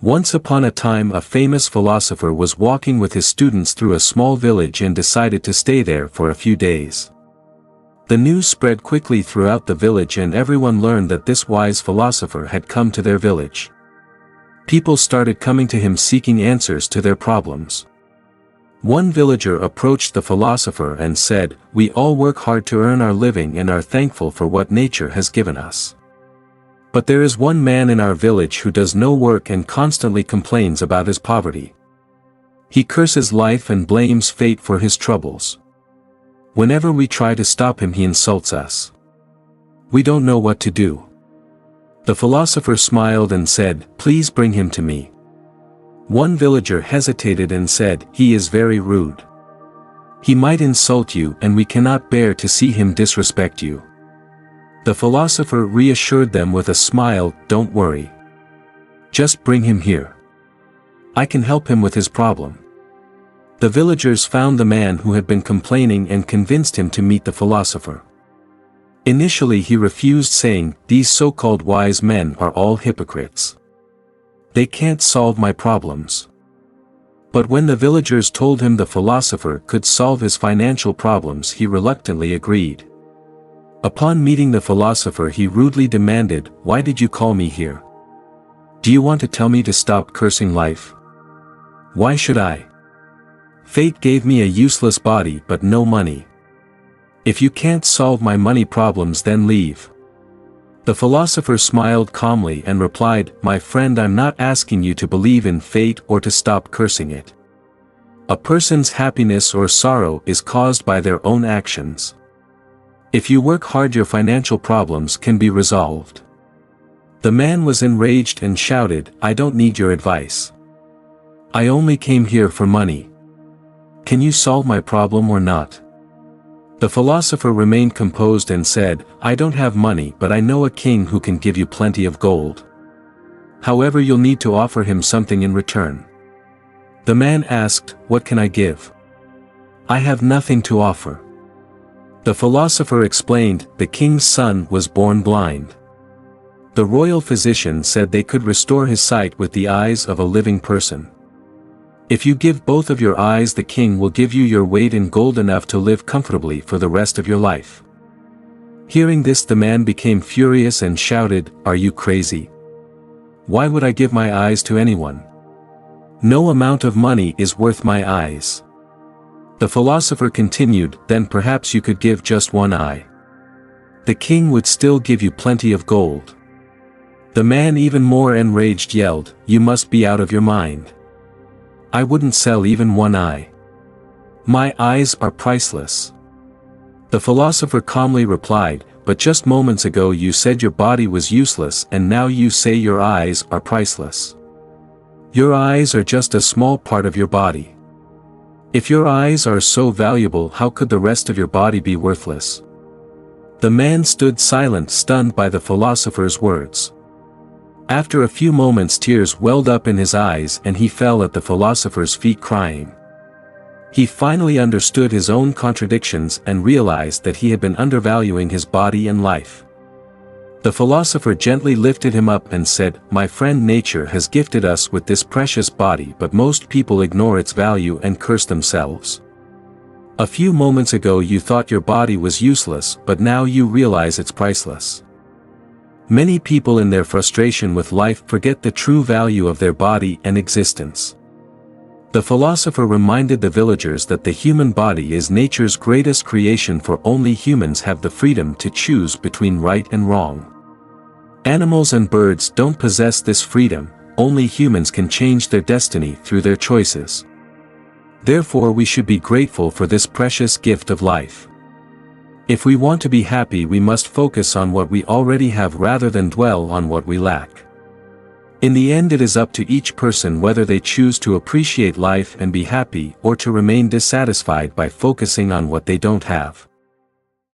Once upon a time a famous philosopher was walking with his students through a small village and decided to stay there for a few days. The news spread quickly throughout the village and everyone learned that this wise philosopher had come to their village. People started coming to him seeking answers to their problems. One villager approached the philosopher and said, "We all work hard to earn our living and are thankful for what nature has given us. But there is one man in our village who does no work and constantly complains about his poverty. He curses life and blames fate for his troubles. Whenever we try to stop him, he insults us. We don't know what to do." The philosopher smiled and said, "Please bring him to me." One villager hesitated and said, "He is very rude. He might insult you and we cannot bear to see him disrespect you." The philosopher reassured them with a smile, "Don't worry. Just bring him here. I can help him with his problem." The villagers found the man who had been complaining and convinced him to meet the philosopher. Initially he refused, saying, "These so-called wise men are all hypocrites. They can't solve my problems." But when the villagers told him the philosopher could solve his financial problems, he reluctantly agreed. Upon meeting the philosopher, he rudely demanded, "Why did you call me here? Do you want to tell me to stop cursing life? Why should I? Fate gave me a useless body but no money. If you can't solve my money problems, then leave." The philosopher smiled calmly and replied, "My friend, I'm not asking you to believe in fate or to stop cursing it. A person's happiness or sorrow is caused by their own actions. If you work hard, your financial problems can be resolved." The man was enraged and shouted, "I don't need your advice. I only came here for money. Can you solve my problem or not?" The philosopher remained composed and said, "I don't have money, but I know a king who can give you plenty of gold. However, you'll need to offer him something in return." The man asked, "What can I give? I have nothing to offer." The philosopher explained, "The king's son was born blind. The royal physician said they could restore his sight with the eyes of a living person. If you give both of your eyes, the king will give you your weight in gold, enough to live comfortably for the rest of your life." Hearing this, the man became furious and shouted, "Are you crazy? Why would I give my eyes to anyone? No amount of money is worth my eyes." The philosopher continued, "Then perhaps you could give just one eye. The king would still give you plenty of gold." The man, even more enraged, yelled, "You must be out of your mind. I wouldn't sell even one eye. My eyes are priceless." The philosopher calmly replied, "But just moments ago you said your body was useless, and now you say your eyes are priceless. Your eyes are just a small part of your body. If your eyes are so valuable, how could the rest of your body be worthless?" The man stood silent, stunned by the philosopher's words. After a few moments, tears welled up in his eyes and he fell at the philosopher's feet crying. He finally understood his own contradictions and realized that he had been undervaluing his body and life. The philosopher gently lifted him up and said, "My friend, nature has gifted us with this precious body, but most people ignore its value and curse themselves. A few moments ago you thought your body was useless, but now you realize it's priceless." Many people in their frustration with life forget the true value of their body and existence. The philosopher reminded the villagers that the human body is nature's greatest creation, for only humans have the freedom to choose between right and wrong. Animals and birds don't possess this freedom, only humans can change their destiny through their choices. Therefore we should be grateful for this precious gift of life. If we want to be happy, we must focus on what we already have rather than dwell on what we lack. In the end, it is up to each person whether they choose to appreciate life and be happy, or to remain dissatisfied by focusing on what they don't have.